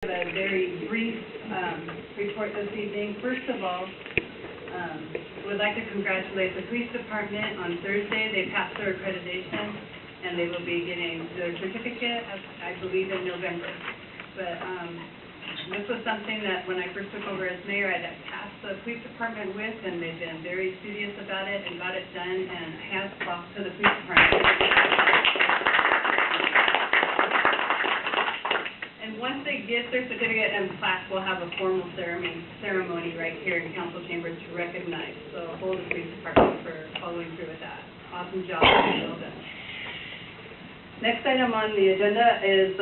A very brief report this evening. First of all, would like to congratulate the police department. On Thursday, they passed their accreditation, and they will be getting their certificate, I believe, in November. But this was something that when I first took over as mayor, I had tasked the police department with, and they've been very studious about it and got it done, and hands off to the police department. And once they get their certificate and plaque, we'll have a formal ceremony right here in council chambers to recognize. So hold the police department for following through with that. Awesome job. Well done. Next item on the agenda is,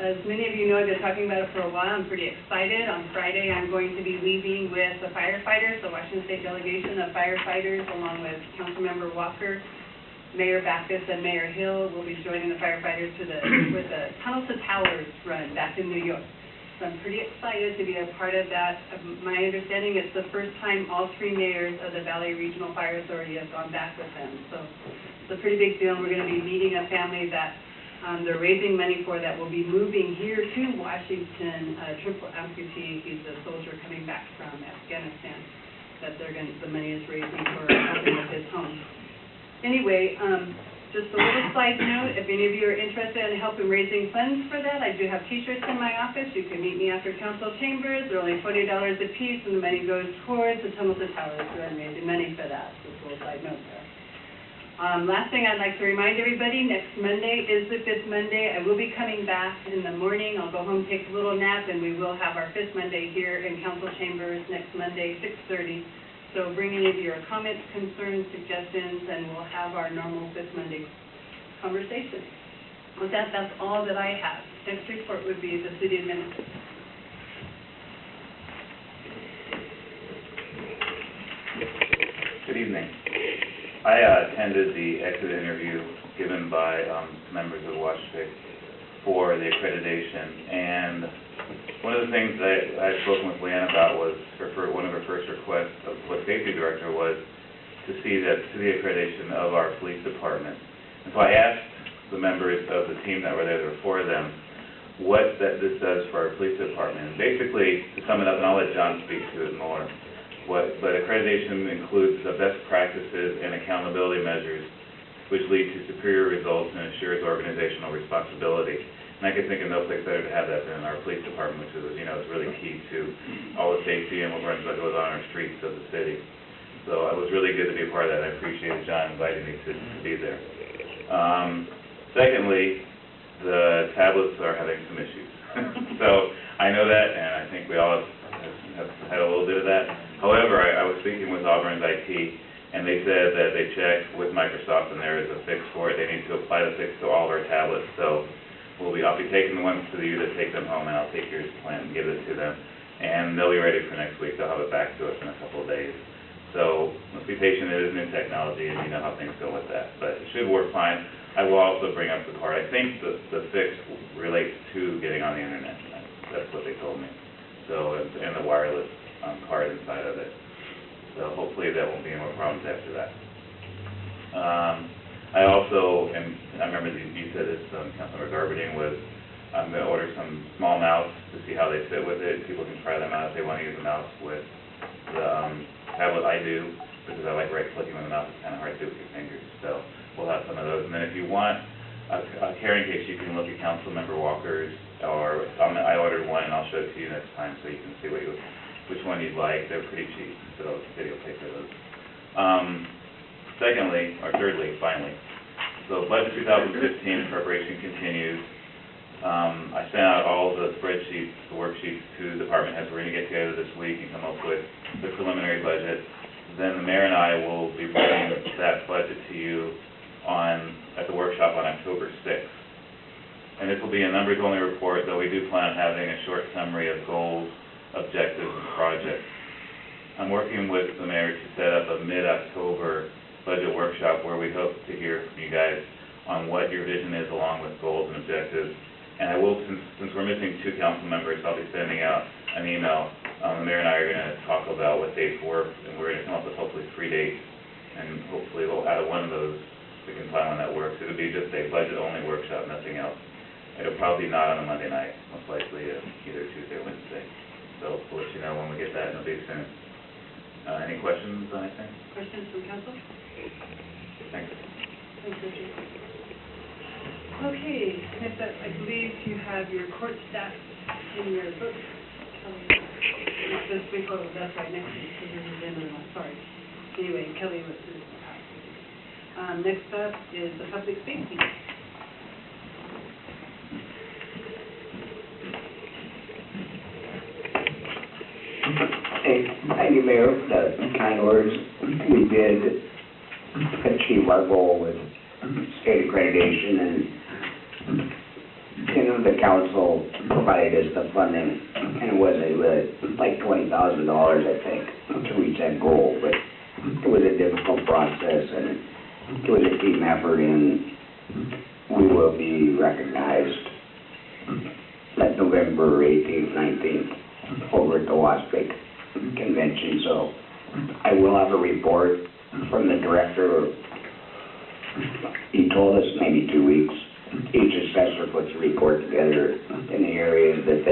as many of you know, I've been talking about it for a while. I'm pretty excited. On Friday, I'm going to be leaving with the firefighters, the Washington State delegation of firefighters, along with Councilmember Walker, Mayor Backus, and Mayor Hill will be joining the firefighters with the Tunnel to Towers run back in New York. So I'm pretty excited to be a part of that. My understanding it's the first time all three mayors of the Valley Regional Fire Authority have gone back with them. So it's a pretty big deal. We're going to be meeting a family that they're raising money for that will be moving here to Washington. Triple amputee, he's a soldier coming back from Afghanistan. That the money is raising for helping with his home. Anyway, just a little side note, if any of you are interested in helping raising funds for that, I do have t-shirts in my office. You can meet me after council chambers. They're only $40 a piece, and the money goes towards the Tunnel to Towers. We're raising money for that. Just a little side note there. Last thing I'd like to remind everybody, next Monday is the fifth Monday. I will be coming back in the morning. I'll go home, take a little nap, and we will have our fifth Monday here in council chambers next Monday, 6:30. So bring any of your comments, concerns, suggestions, and we'll have our normal fifth Monday conversation. With that, that's all that I have. Next report would be the city administrator. Good evening. I attended the exit interview given by members of Washington for the accreditation, and one of the things that I had spoken with Leanne about was one of her first requests of the public safety director was to see the accreditation of our police department. And so I asked the members of the team that were there were four of them, what this does for our police department. And basically, to sum it up, and I'll let John speak to it more, but accreditation includes the best practices and accountability measures which lead to superior results and ensures organizational responsibility. And I could think of no place better to have that than our police department, which is, is really key to all the safety and what goes on our streets of the city. So it was really good to be a part of that. I appreciate John inviting me to be there. Secondly, the tablets are having some issues. So I know that, and I think we all have had a little bit of that. However, I was speaking with Auburn's IT, and they said that they checked with Microsoft, and there is a fix for it. They need to apply the fix to all of our tablets. So I'll be taking the ones to you to take them home, and I'll take yours to plant and give it to them. And they'll be ready for next week. They'll have it back to us in a couple of days. So let's be patient. It is new technology, and you know how things go with that. But it should work fine. I will also bring up the card. I think the fix relates to getting on the internet. That's what they told me. So, and the wireless card inside of it. So hopefully there won't be any more problems after that. I also, and I remember you said this, Councilmember Garberding, was I'm going to order some small mouse to see how they fit with it. People can try them out if they want to use a mouse with the tablet. I do, because I like right-clicking with the mouse. It's kind of hard to do with your fingers. So we'll have some of those. And then if you want a carrying case, you can look at Councilmember Walker's, or I ordered one, and I'll show it to you next time so you can see which one you'd like. They're pretty cheap, so the city will pay for those. Thirdly, finally, so Budget 2015 preparation continues. I sent out all the spreadsheets, the worksheets to the department heads. We're going to get together this week and come up with the preliminary budget. Then the mayor and I will be bringing that budget to you at the workshop on October 6th. And this will be a numbers-only report, though we do plan on having a short summary of goals, objectives, and projects. I'm working with the mayor to set up a mid-October budget workshop where we hope to hear from you guys on what your vision is along with goals and objectives. And I will, since we're missing two council members, I'll be sending out an email. The mayor and I are going to talk about what dates work, and we're going to come up with hopefully 3 dates, and hopefully we'll out of one of those we can find one that works. It'll be just a budget-only workshop, nothing else. It'll probably not on a Monday night, most likely either Tuesday or Wednesday. So we'll let you know when we get that, and it'll be soon. Any questions on anything? Questions from council? Thanks. Thanks, Richard. Okay, next up, I believe you have your court stats in your book. This week, oh, that's right, next week, so this is in one, sorry. Anyway, Kelly was this. Next up is the public safety. Thank you, Mayor, for the kind words. We did achieve our goal with state accreditation, and the council provided us the funding, and it was like $20,000, I think, to reach that goal. But it was a difficult process, and it was a team effort, and we will be recognized like November 18th, 19th over at the Waspik Convention. So I will have a report from the director. He told us maybe 2 weeks. Each assessor puts a report together in the areas that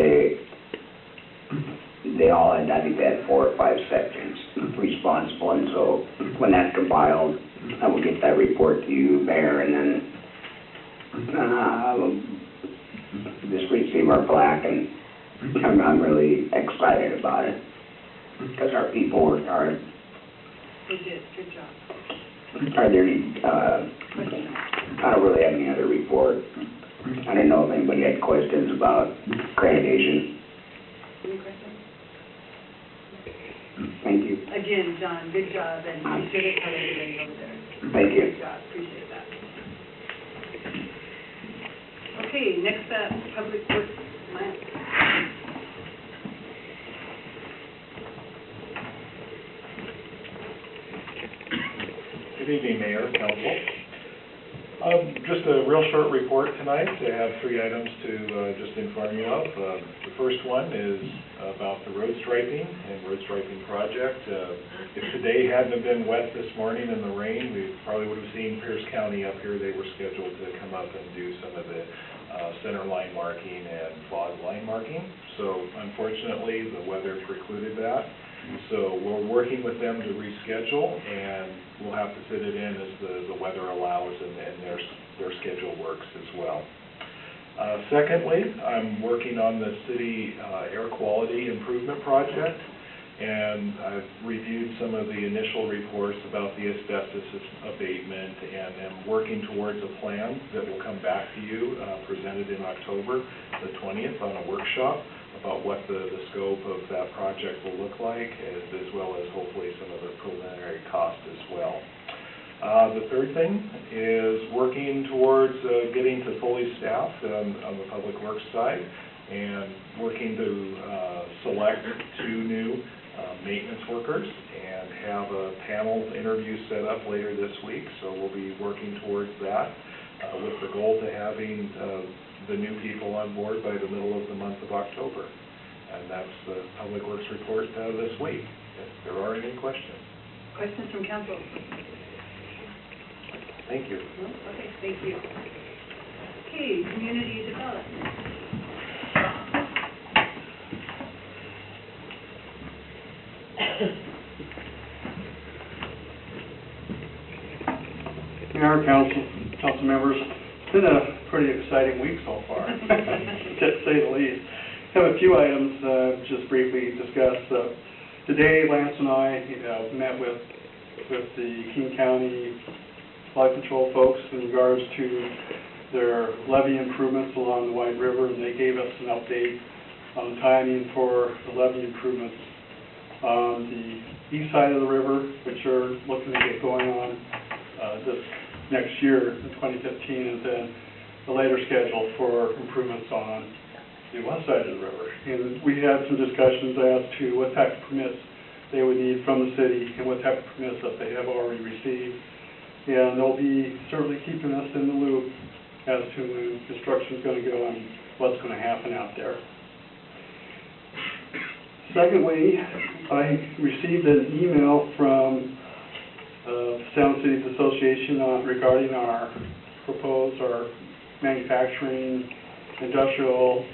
they all had, I think they had 4 or 5 sections responsible. And so when that's compiled, I will get that report to you, Mayor, and then just receive our plaque, and I'm really excited about it because our people worked hard. They did, good job. Are there any, I don't really have any other report. I don't know if anybody had questions about accreditation. Any questions? Thank you. Again, John, good job, and you should have covered everything over there. Thank you. Good job, appreciate that. Okay, next up, public works, Lance. Good evening, Mayor, Council. Just a real short report tonight. I have 3 items to just inform you of. The first one is about the road striping and road striping project. If today hadn't been wet this morning in the rain, we probably would have seen Pierce County up here. They were scheduled to come up and do some of the center line marking and fog line marking. So unfortunately, the weather precluded that. So we're working with them to reschedule, and we'll have to fit it in as the weather allows and their schedule works as well. Secondly, I'm working on the city air quality improvement project, and I've reviewed some of the initial reports about the asbestos abatement, and am working towards a plan that will come back to you, presented in October the 20th on a workshop, about what the scope of that project will look like, as well as hopefully some of the preliminary cost as well. The third thing is working towards getting to fully staffed on the public works side, and working to select 2 new maintenance workers, and have a panel interview set up later this week. So we'll be working towards that with the goal to having the new people on board by the middle of the month of October. And that's the Public Works report this week. If there are any questions. Questions from council? Thank you. No? Okay, thank you. Okay, community development. Mayor, council members, it's been a pretty exciting week so far, to say the least. I have a few items just briefly discuss. Today, Lance and I met with the King County flood control folks in regards to their levee improvements along the White River, and they gave us an update on the timing for the levee improvements on the east side of the river, which are looking to get going on this next year in 2015, and then the later schedule for improvements on the west side of the river. And we had some discussions as to what type of permits they would need from the city and what type of permits that they have already received. And they'll be certainly keeping us in the loop as to when construction is going to go and what's going to happen out there. Secondly, I received an email from Sound Cities Association regarding our proposed, our manufacturing industrial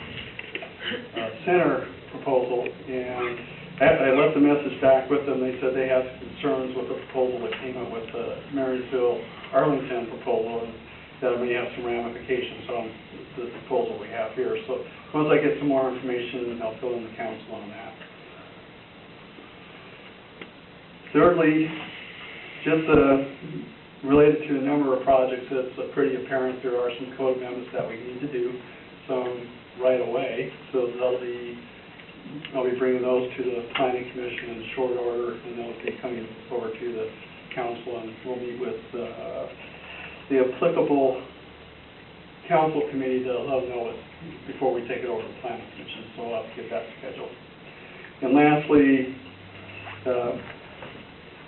center proposal, and I left a message back with them. They said they had concerns with the proposal that came up with the Marysville-Arlington proposal, and that may have some ramifications on the proposal we have here. So once I get some more information, I'll fill in the council on that. Thirdly, just related to a number of projects, it's pretty apparent there are some code amendments that we need to do, some right away. So I'll be bringing those to the planning commission in short order, and they'll be coming over to the council, and we'll meet with the applicable council committee to let them know it before we take it over to the planning commission, so we'll have to get that scheduled. And lastly,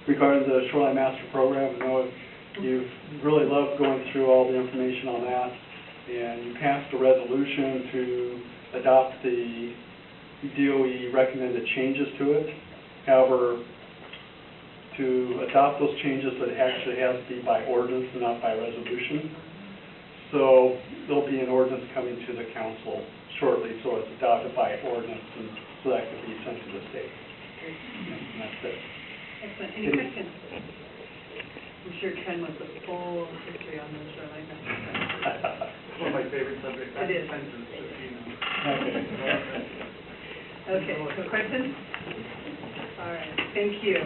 regarding the Shoreline Master Program, I know you've really loved going through all the information on that, and you passed a resolution to adopt the DOE recommended changes to it. However, to adopt those changes, it actually has to be by ordinance and not by resolution. So there'll be an ordinance coming to the council shortly, so it's adopted by ordinance, and so that could be sent to the state. And that's it. Excellent. Any questions? I'm sure Ken wants a full history on the shoreline master plan. One of my favorite subjects. It is. Okay, so questions? All right, thank you.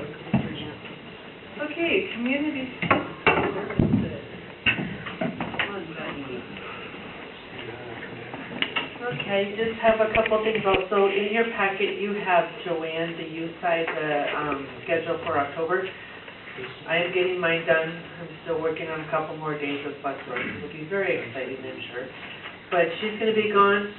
Okay, community services. Come on, Becky. Okay, just have a couple things also. In your packet, you have Joanne, the youth side, the schedule for October. I am getting mine done. I'm still working on a couple more days of bus runs. It'll be very exciting, I'm sure. But she's going to be gone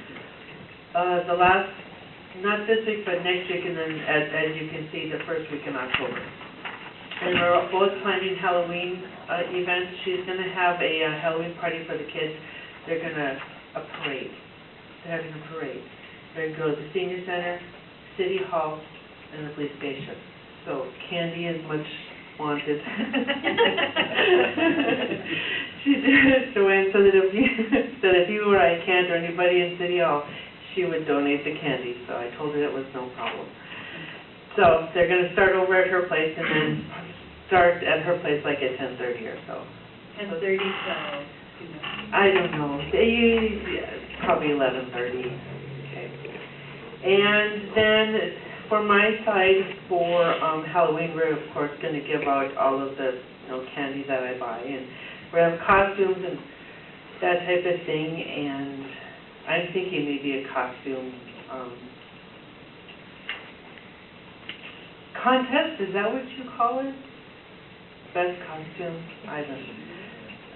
not this week, but next week, and then, as you can see, the first week in October. And we're both planning Halloween events. She's going to have a Halloween party for the kids. They're going to a parade. They're having a parade. They're going to go to the senior center, City Hall, and the police station. So candy is much wanted. She did, Joanne said that if you or I can't, or anybody in City Hall, she would donate the candy. So I told her it was no problem. So they're going to start over at her place, and then start at her place like at 10:30 or so. 10:30 to... I don't know. Probably 11:30. Okay. And then for my side, for Halloween, we're of course going to give out all of the candy that I buy, and we have costumes and that type of thing. And I'm thinking maybe a costume contest. Is that what you call it? Best costume? I don't know.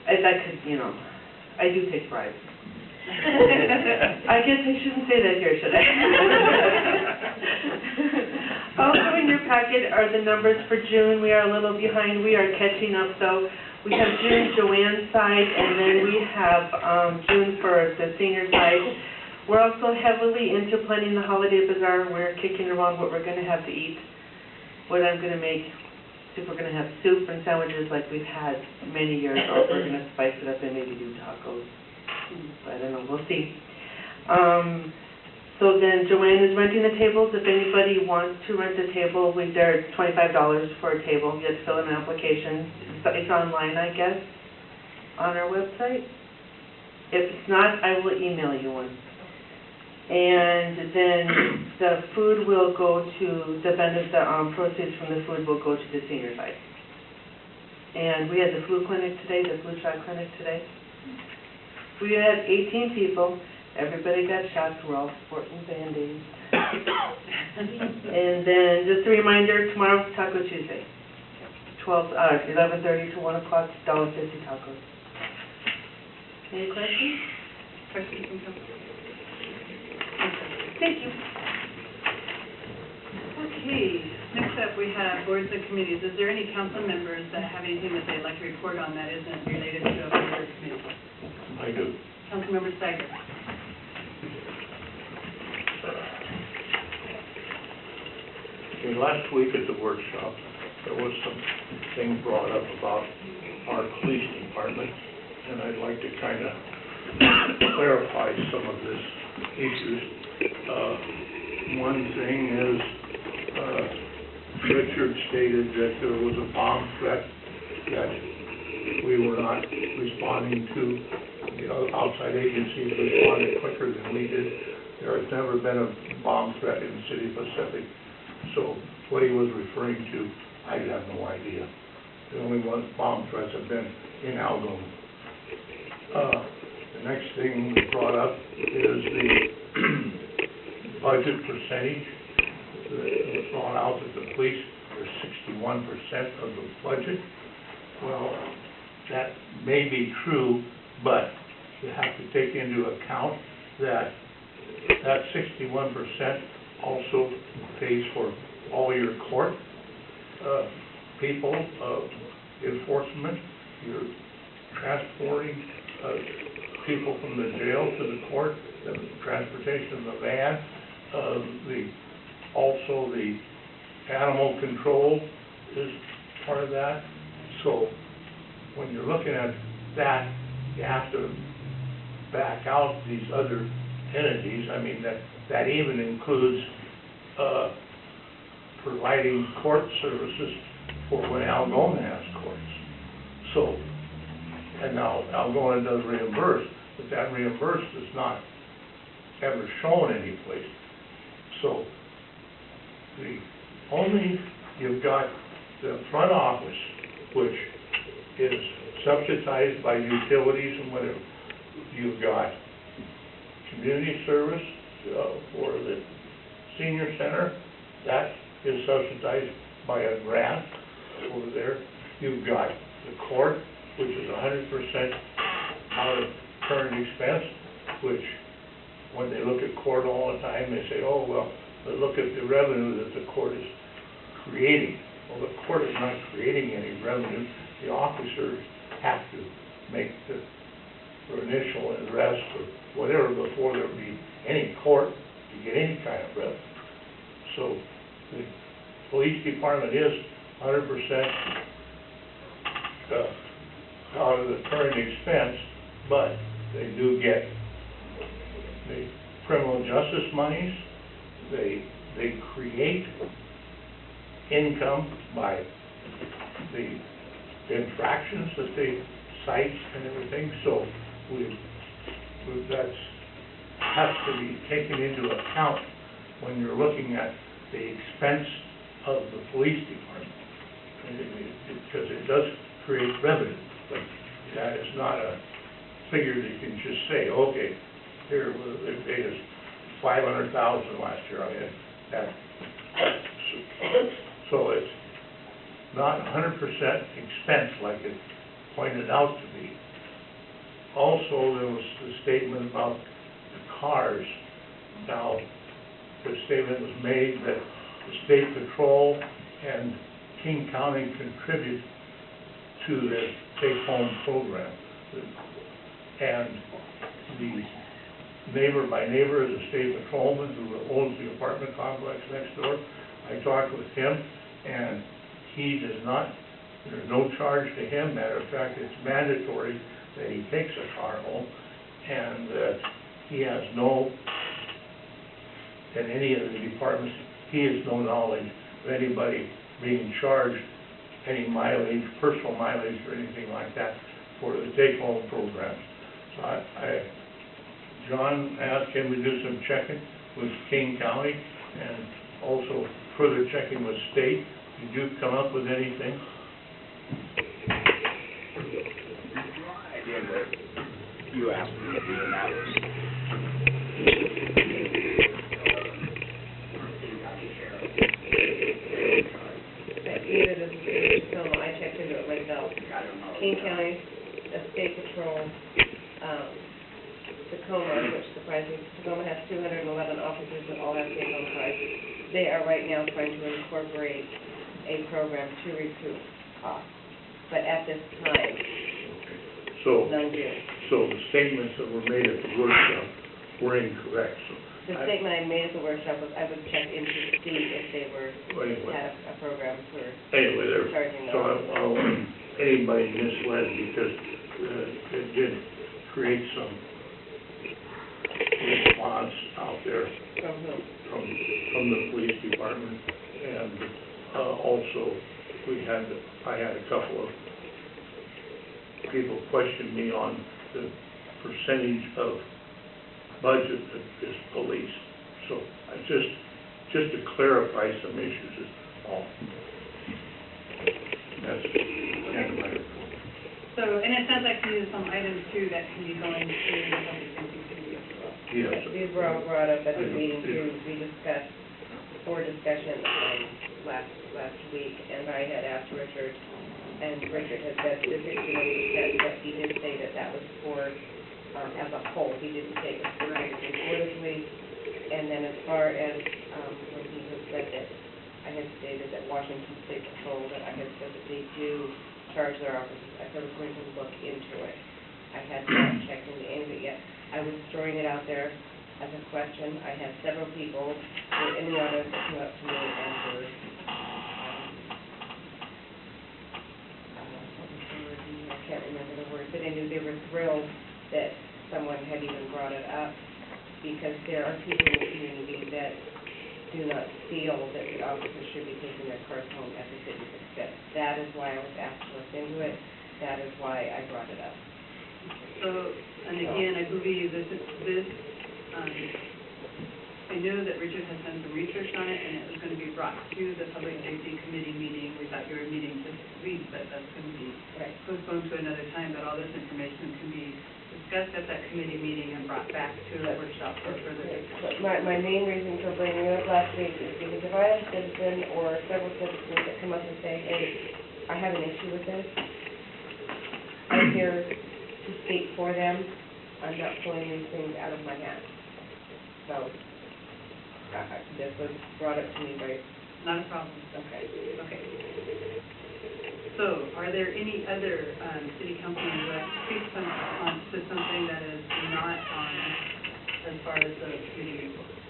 That could, I do take bribes. I guess I shouldn't say that here, should I? Also in your packet are the numbers for June. We are a little behind. We are catching up, though. We have June, Joanne's side, and then we have June for the senior side. We're also heavily into planning the holiday bazaar. We're kicking around what we're going to have to eat, what I'm going to make. If we're going to have soup and sandwiches like we've had many years, or if we're going to spice it up and maybe do tacos. I don't know, we'll see. So then Joanne is renting the tables. If anybody wants to rent a table, they're $25 for a table. You have to fill in an application. It's online, I guess, on our website. If it's not, I will email you one. And then the food will go to the proceeds from the food will go to the senior side. And we had the flu clinic today, the flu shot clinic today. We had 18 people. Everybody got shots. We're all sporting Band-Aids. And then just a reminder, tomorrow's Taco Tuesday. 11:30 to 1 o'clock, $1.50 tacos. Any questions? Questions from council? Thank you. Okay, next up we have boards and committees. Is there any council members that have anything that they'd like to report on that isn't related to a board or committee? I do. Councilmember Steiger. Okay, last week at the workshop, there was some things brought up about our police department, and I'd like to kind of clarify some of this issues. One thing is, Richard stated that there was a bomb threat that we were not responding to. The outside agencies responded quicker than we did. There has never been a bomb threat in the city of Pacific. So what he was referring to, I have no idea. The only bomb threats have been in Algoma. The next thing brought up is the budget percentage. It was thrown out that the police are 61% of the budget. Well, that may be true, but you have to take into account that 61% also pays for all your court people, enforcement, you're transporting people from the jail to the court, the transportation of the van, also the animal control is part of that. So when you're looking at that, you have to back out these other entities. I mean, that even includes providing court services for when Algoma has courts. So, and now Algoma does reimburse, but that reimburse is not ever shown anyplace. So, you've got the front office, which is subsidized by utilities and whatever. You've got community service for the senior center, that is subsidized by a grant over there. You've got the court, which is 100% out of current expense, which when they look at court all the time, they say, oh, well, but look at the revenue that the court is creating. Well, the court is not creating any revenue. The officers have to make the initial arrest or whatever before there be any court to get any kind of revenue. So the police department is 100% out of the current expense, but they do get the criminal justice monies. They create income by the infractions that they cite and everything. So that has to be taken into account when you're looking at the expense of the police department, because it does create revenue, but that is not a figure that you can just say, okay, here, they paid us $500,000 last year. I mean, so it's not 100% expense like it pointed out to be. Also, there was the statement about the cars. Now, the statement was made that the State Patrol and King County contribute to the take-home program. And the neighbor by neighbor is a state patrolman who owns the apartment complex next door. I talked with him, and he does not, there's no charge to him. Matter of fact, it's mandatory that he takes a car home, and that he has no, in any of the departments, he has no knowledge of anybody being charged any mileage, personal mileage or anything like that for the take-home programs. So John asked him to do some checking with King County and also further checking with state. Did you come up with anything? I did what you asked me to do, and that was Either the I checked into it myself. King County, the State Patrol, Tacoma, which surprised me, Tacoma has 211 officers that all have take-home cars. They are right now trying to incorporate a program to recoup costs, but at this time, none do. So the statements that were made at the workshop were incorrect. So The statement I made at the workshop was I would check into to see if they were, had a program for anyway, charging so them. I don't want anybody misled, because it did create some response out there from the police department. And also, I had a couple of people question me on the percentage of budget that is police. So I just to clarify some issues is all. That's the end of my report. So, and it sounds like these are some items too that can be going to the public safety committee as well. Yes. These were all brought up at the meeting too, we discussed, for discussion, last week, and I had asked Richard, and Richard had said 60%, but he did say that was for, as a whole, he didn't take it specifically for this week. And then as far as, when he had said that, I had stated that Washington State Patrol, that I had said that they do charge their officers, I said I was going to look into it. I had not checked into any of it yet. I was throwing it out there as a question. I had several people who were in the audience that came up to me and were, what was the word? I can't remember the word, but anyway, they were thrilled that someone had even brought it up, because there are people in the community that do not feel that the officers should be taking their cars home at the city's expense. That is why I was asked to look into it. That is why I brought it up. So, and again, I believe this, I know that Richard has done some research on it, and it was going to be brought to the Public Safety Committee meeting. We thought you were meeting this week, but that's going to be postponed to another time, but all this information can be discussed at that committee meeting and brought back to a workshop for further discussion. My main reason for bringing it up last week is because if I have a citizen or several citizens that come up and say, hey, I have an issue with this, I'm here to speak for them. I'm not pulling these things out of my hat. So, this was brought up to me by... Not a problem. Okay. Okay. So, are there any other city council members that speak to something that is not on as far as the committee report?